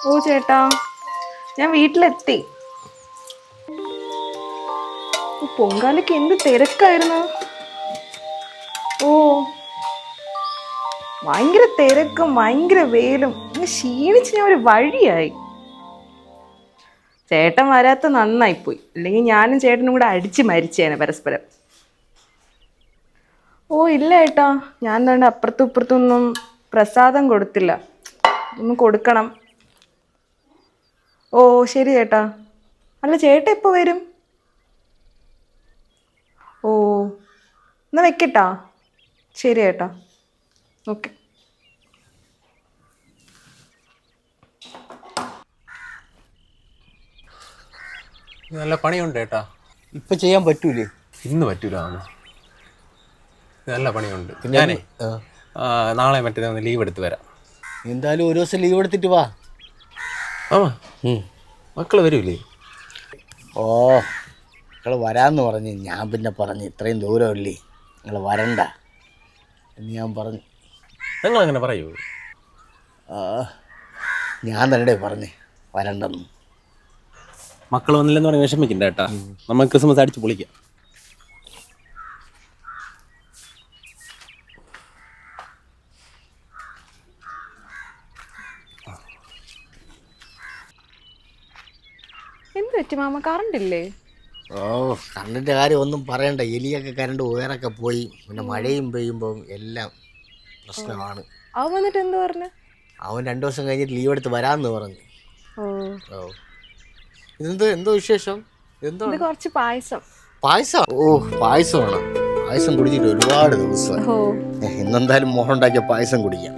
ഓ ചേട്ടാ, ഞാൻ വീട്ടിലെത്തി. പൊങ്കാലയ്ക്ക് എന്ത് തിരക്കായിരുന്നു. ഓ, ഭയങ്കര തിരക്കും ഭയങ്കര വെയിലും. ക്ഷീണിച്ച് ഞാൻ ഒരു വഴിയായി. ചേട്ടൻ വരാത്ത നന്നായിപ്പോയി, അല്ലെങ്കിൽ ഞാനും ചേട്ടനും കൂടെ അടിച്ച് മരിച്ചേനെ പരസ്പരം. ഓ ഇല്ല ഏട്ടാ, ഞാൻ തന്നെ അപ്പുറത്തും ഇപ്പുറത്തൊന്നും പ്രസാദം കൊടുത്തില്ല. ഒന്ന് കൊടുക്കണം. ഓ ശരി ചേട്ടാ. അല്ല ചേട്ടൻ എപ്പോൾ വരും? ഓ എന്നാ വെക്കട്ടാ. ശരി ചേട്ടാ, ഓക്കെ. നല്ല പണിയുണ്ട് ഏട്ടാ. ഇപ്പൊ ചെയ്യാൻ പറ്റൂലേ? ഇന്ന് പറ്റൂല. നല്ല പണിയുണ്ട്. ഞാനേ നാളെ മറ്റേ ഒന്ന് ലീവ് എടുത്ത് വരാം. എന്തായാലും ഒരു ദിവസം ലീവ് എടുത്തിട്ട് വാ. ആ മക്കള് വരൂലേ? ഓ, നിങ്ങൾ വരാമെന്ന് പറഞ്ഞ് ഞാൻ പിന്നെ പറഞ്ഞ് ഇത്രയും ദൂരമല്ലേ, നിങ്ങൾ വരണ്ട എന്ന് ഞാൻ പറഞ്ഞു. നിങ്ങളങ്ങനെ പറയൂ? ഞാൻ തന്നെ പറഞ്ഞ് വരണ്ടെന്ന്. മക്കൾ വന്നില്ലെന്ന് പറഞ്ഞ് വിഷമിക്കണ്ട ഏട്ടാ. നമുക്ക് ക്രിസ്മസ് അടിച്ച് പൊളിക്കാം. എന്ത് പറ്റി മാമ, കറണ്ട് ഇല്ലേ? ഓ, കറണ്ടിൻ്റെ കാര്യം ഒന്നും പറയണ്ട. എലിയൊക്കെ കറണ്ട് ഉയരൊക്കെ പോയി. പിന്നെ മഴയും പെയ്യുമ്പോൾ എല്ലാം പ്രശ്നമാണ്. അവൻ വന്നിട്ട് എന്ത് പറഞ്ഞു? അവൻ 2 ദിവസം കഴിഞ്ഞിട്ട് ലീവ് എടുത്ത് വരാമെന്ന് പറഞ്ഞു. ഓ, ഓ, എന്തോ വിശേഷം? എന്തോ ഇത് കുറച്ച് പായസം. പായസം? ഓ, പായസമാണ്. പായസം കുടിച്ചിട്ട് ഒരുപാട് ദിവസം. ഇന്നെന്തായാലും മോഹൻ ഉണ്ടാക്കിയ പായസം കുടിക്കാം.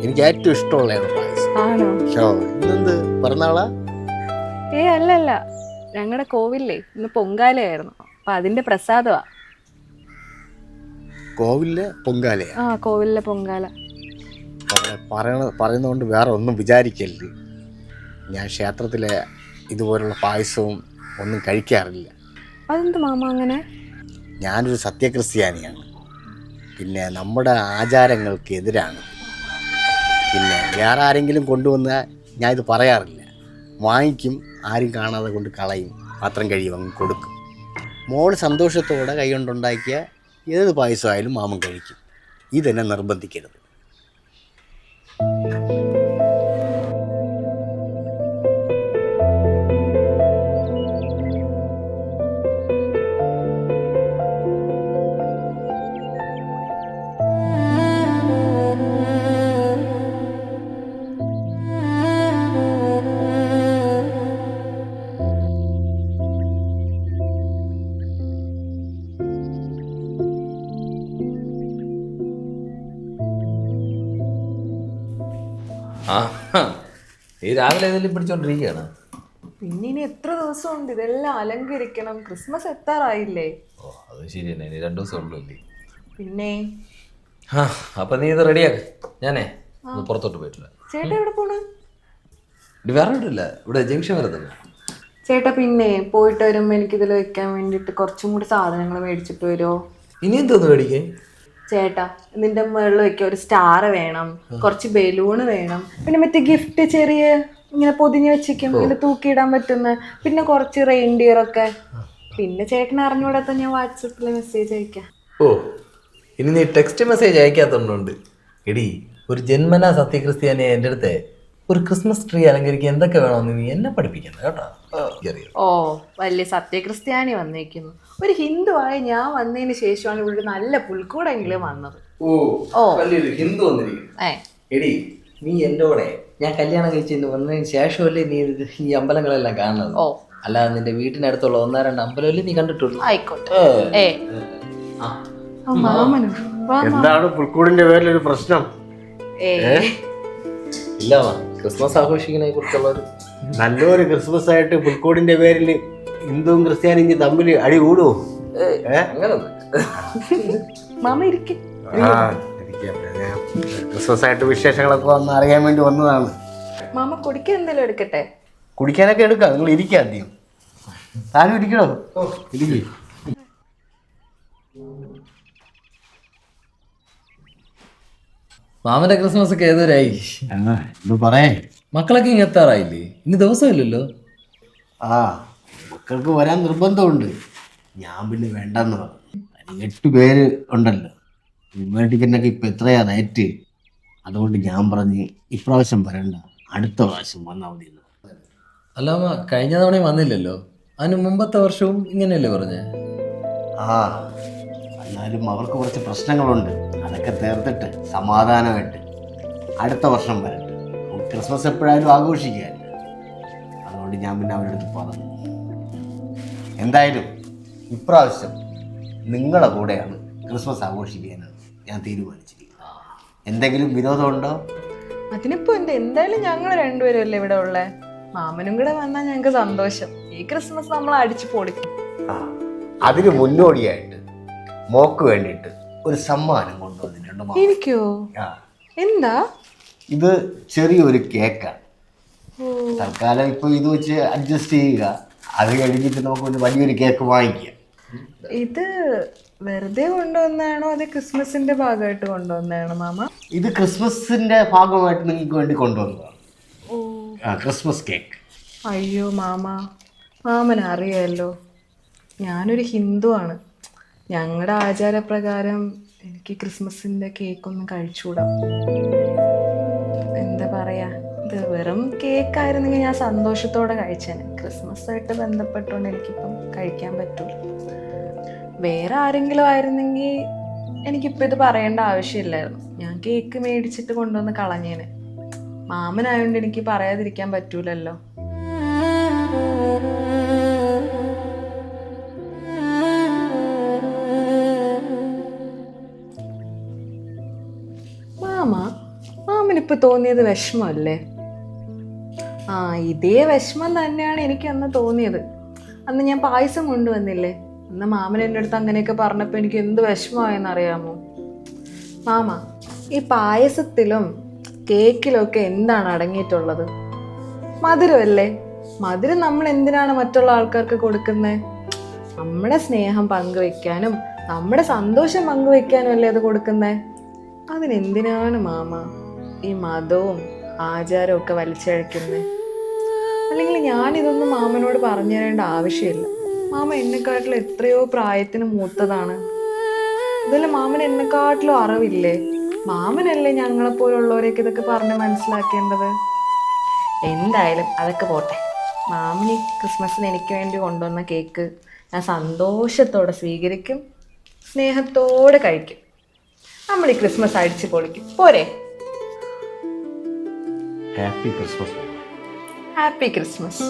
എനിക്ക് ഏറ്റവും ഇഷ്ടമുള്ളതാണ് പായസം. ആണോ? ഓ, ഇന്നെന്ത് പിറന്നാളാ? അല്ലല്ല, ഞങ്ങളുടെ കോവിലേ ഇന്ന് പൊങ്കാലയായിരുന്നു. അപ്പൊ അതിന്റെ പ്രസാദമാ. കോവിലിലെ പൊങ്കാലയാ? ആ, കോവിലിലെ പൊങ്കാല. പറയുന്നതുകൊണ്ട് വേറെ ഒന്നും വിചാരിക്കരുത്. ഞാൻ ക്ഷേത്രത്തിലെ ഇതുപോലുള്ള പായസവും ഒന്നും കഴിക്കാറില്ല. അതെന്ത് മാമ അങ്ങനെ? ഞാനൊരു സത്യക്രിസ്ത്യാനിയാണ്. പിന്നെ നമ്മുടെ ആചാരങ്ങൾക്ക് എതിരാണ്. പിന്നെ വേറെ ആരെങ്കിലും കൊണ്ടുവന്നാൽ ഞാൻ ഇത് പറയാറില്ല. വാങ്ങിക്കും, ആരും കാണാതെ കൊണ്ട് കളയും, പാത്രം കഴിയും, അങ്ങ് കൊടുക്കും. മോൾ സന്തോഷത്തോടെ കൈകൊണ്ടുണ്ടാക്കിയ ഏത് പായസമായാലും മാമൻ കഴിക്കും. ഇതെന്നെ നിർബന്ധിക്കരുത്. ആ, ഈ രാവിലെ ഏതെങ്കിലും പിടിച്ചോണ്ടിരിക്കുകയാണ്. പിന്നെ ഇനി എത്ര ദിവസമുണ്ട് ഇതെല്ലാം അലങ്കരിക്കണം? ക്രിസ്മസ് എത്താറായില്ലേ? ഓ, അത് ശരി തന്നെ. ഇനി 2 ദിവസം ഉള്ളൂല്ലേ? പിന്നെ ആ, അപ്പൊ നീ ഇത് റെഡിയാക്ക്. ഞാനേ ഒന്ന് പുറത്തോട്ട് പോയിട്ടില്ല. ചേട്ടാ എവിടെ പോണ്? ഇത് വേറെ ഇല്ല, ഇവിടെ ജംഗ്ഷൻ വരെ തന്നെ. ചേട്ടാ പിന്നെ പോയിട്ട് വരുമ്പോ എനിക്കിതിൽ വെക്കാൻ വേണ്ടിട്ട് കുറച്ചും കൂടി സാധനങ്ങൾ മേടിച്ചിട്ട് വരുമോ? ഇനി എന്തോന്ന് മേടിക്കേ? ചേട്ടാ, നിന്റെ മുകളിൽ വെക്കാൻ ഒരു സ്റ്റാർ വേണം, കുറച്ച് ബലൂണ് വേണം, പിന്നെ മറ്റേ ഗിഫ്റ്റ് ചെറിയ ഇങ്ങനെ പൊതിഞ്ഞ് വെച്ചിരിക്കും, ഇങ്ങനെ തൂക്കിയിടാൻ പറ്റുന്ന, പിന്നെ കുറച്ച് റെയിൻഡിയർ ഒക്കെ. പിന്നെ ചേട്ടനെ അറിഞ്ഞൂടാത്ത ഞാൻ വാട്സപ്പിൽ മെസ്സേജ് അയക്കാം. ഓ, ഇനി നീ ടെക്സ്റ്റ് മെസ്സേജ് അയക്കാത്തോണ്ടുണ്ട്. എടി, ഒരു ജന്മനാ സത്യക്രിസ്ത്യാനി എൻ്റെ അടുത്ത് ഒരു ക്രിസ്മസ് ട്രീ അലങ്കരിക്കാൻ എന്തൊക്കെ വേണമെന്ന് നീ എന്നെ പഠിപ്പിക്കണ്ട കേട്ടോ. ഓ, വലിയ സത്യക്രിസ്ത്യാനി വന്നിരിക്കുന്നു. ഒരു ഹിന്ദുവായ ഞാൻ വന്നതിന് ശേഷമാണ് ഇവിടെ നല്ല പുൽക്കൂടെങ്കിലും വന്നത്. ഓ, വലിയൊരു ഹിന്ദു വന്നിരിക്കുന്നു. എടി, നീ എൻ്റെ കൂടെ ഞാൻ കല്യാണം കഴിച്ച് വന്നതിന് ശേഷമല്ലേ നീ ഈ അമ്പലങ്ങളെല്ലാം കാണുന്നത്. ഓ, അല്ലാതെ നിന്റെ വീട്ടിനടുത്തുള്ള 1-2 അമ്പലമല്ലേ നീ കണ്ടിട്ടുള്ളൂ. ആയിക്കോട്ടെ. എന്താണ് പുൽക്കൂടിന്റെ പേരിലൊരു പ്രശ്നം? ഇല്ല, ക്രിസ്മസ് ആഘോഷിക്കുന്നതിനെ കുറിച്ചുള്ളൊരു നല്ലൊരു ക്രിസ്മസ് ആയിട്ട് പുൽക്കൂടിന്റെ പേരിൽ ഹിന്ദുവും ക്രിസ്ത്യാനിയും തമ്മിൽ അടി കൂടുവോ? മാമ ഇരിക്കും. ക്രിസ്മസ് ആയിട്ട് വിശേഷങ്ങളൊക്കെ ഒന്ന് അറിയാൻ വേണ്ടി വന്നതാണ്. മാമ കുടിക്കാൻ എന്തെങ്കിലും എടുക്കട്ടെ? കുടിക്കാനൊക്കെ എടുക്കാം, നിങ്ങൾ ഇരിക്കാം. അധികം താനും ഇരിക്കണോ? ഇരിക്കും. മാമന്റെ ക്രിസ്മസ് ഒക്കെ ഏതൊരായി? എന്ത് പറയേ? മക്കളൊക്കെ ഇങ്ങ് എത്താറായില്ലേ? ഇനി ദിവസമില്ലല്ലോ. ആ, മക്കൾക്ക് വരാൻ നിർബന്ധമുണ്ട്. ഞാൻ പിന്നെ വേണ്ടെന്ന് പറഞ്ഞു. 8 പേര് ഉണ്ടല്ലോ, വിമാന ടിക്കറ്റിനൊക്കെ ഇപ്പം എത്രയാ റേറ്റ്. അതുകൊണ്ട് ഞാൻ പറഞ്ഞ് ഇപ്രാവശ്യം വരണ്ട, അടുത്ത പ്രാവശ്യം വന്നാൽ മതി. അല്ല മാമ, കഴിഞ്ഞ തവണയും വന്നില്ലല്ലോ. അതിന് മുമ്പത്തെ വർഷവും ഇങ്ങനെയല്ലേ പറഞ്ഞേ? ആ, എന്നാലും അവർക്ക് കുറച്ച് പ്രശ്നങ്ങളുണ്ട്. അതൊക്കെ തീർത്തിട്ട് സമാധാനമായിട്ട് അടുത്ത വർഷം വരട്ടെ. ക്രിസ്മസ് എപ്പോഴായാലും ആഘോഷിക്കുകയല്ല. അതുകൊണ്ട് ഞാൻ പിന്നെ അവരുടെ അടുത്ത് പറഞ്ഞു, എന്തായാലും ഇപ്രാവശ്യം നിങ്ങളുടെ കൂടെയാണ് ക്രിസ്മസ് ആഘോഷിക്കാനാണ് ഞാൻ തീരുമാനിച്ചിരിക്കുന്നത്. എന്തെങ്കിലും വിരോധമുണ്ടോ? അതിനിപ്പോ എന്തായാലും ഞങ്ങൾ രണ്ടുപേരും അല്ലേ ഇവിടെ ഉള്ളേ. മാമനും കൂടെ വന്നാൽ ഞങ്ങൾക്ക് സന്തോഷം. ഈ ക്രിസ്മസ് നമ്മൾ അടിച്ചു പൊളിക്കും. ആ, അതിന് മുന്നോടിയായിട്ട് മോക്ക് വേണ്ടിയിട്ട് ഒരു സമ്മാനം കൊണ്ടുവന്നിട്ടുണ്ട് മാമ. എനിക്കോ? ആ, എന്താ? ഇത് ചെറിയൊരു കേക്കാണ്. തൽക്കാലം ഇപ്പൊ ഇത് വെച്ച് അഡ്ജസ്റ്റ് ചെയ്യുക. അത് കഴിഞ്ഞിട്ട് നമുക്ക് ഒരു വലിയൊരു കേക്ക് വാങ്ങിക്കാം. ഇത് വെറുതെ കൊണ്ടുവന്നാണോ അത് ക്രിസ്മസിന്റെ ഭാഗമായിട്ട് കൊണ്ടുവന്നാണോ മാമ? ഇത് ക്രിസ്മസിന്റെ ഭാഗമായിട്ട് നിങ്ങൾക്ക് വേണ്ടി കൊണ്ടുവന്നതാണ്. Christmas cake. അയ്യോ മാമ, മാമൻ അറിയാമല്ലോ ഞാനൊരു ഹിന്ദുവാണ്. ഞങ്ങളുടെ ആചാരപ്രകാരം എനിക്ക് ക്രിസ്മസിന്റെ കേക്കൊന്നും കഴിച്ചുകൂടാ. എന്താ പറയാ, ഇത് വെറും കേക്കായിരുന്നെങ്കിൽ ഞാൻ സന്തോഷത്തോടെ കഴിച്ചേനെ. ക്രിസ്മസ് ആയിട്ട് ബന്ധപ്പെട്ടുകൊണ്ട് എനിക്കിപ്പം കഴിക്കാൻ പറ്റൂല. വേറെ ആരെങ്കിലും ആയിരുന്നെങ്കിൽ എനിക്കിപ്പോൾ ഇത് പറയേണ്ട ആവശ്യമില്ലായിരുന്നു. ഞാൻ കേക്ക് മേടിച്ചിട്ട് കൊണ്ടുവന്ന് കളഞ്ഞേനെ. മാമനായോണ്ട് എനിക്ക് പറയാതിരിക്കാൻ പറ്റൂലല്ലോ. മാമനിപ്പോൾ തോന്നിയത് വിഷമല്ലേ? ആ, ഇതേ വിഷമം തന്നെയാണ് എനിക്ക് അന്ന് തോന്നിയത്. അന്ന് ഞാൻ പായസം കൊണ്ടുവന്നില്ലേ, അന്ന് മാമൻ എൻ്റെ അടുത്ത് അങ്ങനെയൊക്കെ പറഞ്ഞപ്പോൾ എനിക്ക് എന്ത് വിഷമമായെന്നറിയാമോ മാമ? ഈ പായസത്തിലും കേക്കിലും ഒക്കെ എന്താണ് അടങ്ങിയിട്ടുള്ളത്? മധുരമല്ലേ. മധുരം നമ്മൾ എന്തിനാണ് മറ്റുള്ള ആൾക്കാർക്ക് കൊടുക്കുന്നത്? നമ്മുടെ സ്നേഹം പങ്കുവെക്കാനും നമ്മുടെ സന്തോഷം പങ്കുവെക്കാനും അല്ലേ അത് കൊടുക്കുന്നത്. അതിനെന്തിനാണ് മാമ ഈ മതവും ആചാരവും ഒക്കെ വലിച്ചഴക്കുന്നത്? അല്ലെങ്കിൽ ഞാനിതൊന്നും മാമനോട് പറഞ്ഞു തരേണ്ട ആവശ്യമില്ല. മാമ എന്നെക്കാട്ടിലും എത്രയോ പ്രായത്തിന് മൂത്തതാണ്. അതല്ല, മാമൻ എന്നെക്കാട്ടിലും അറിവില്ലേ? മാമനല്ലേ ഞങ്ങളെപ്പോലുള്ളവരെയൊക്കെ ഇതൊക്കെ പറഞ്ഞ് മനസ്സിലാക്കേണ്ടത്. എന്തായാലും അതൊക്കെ പോട്ടെ. മാമനി ക്രിസ്മസിന് എനിക്ക് വേണ്ടി കൊണ്ടുവന്ന കേക്ക് ഞാൻ സന്തോഷത്തോടെ സ്വീകരിക്കും, സ്നേഹത്തോടെ കഴിക്കും. നമ്മൾ ഈ ക്രിസ്മസ് അടിച്ച് പൊളിക്കും, പോരെ? Happy Christmas. Happy Christmas.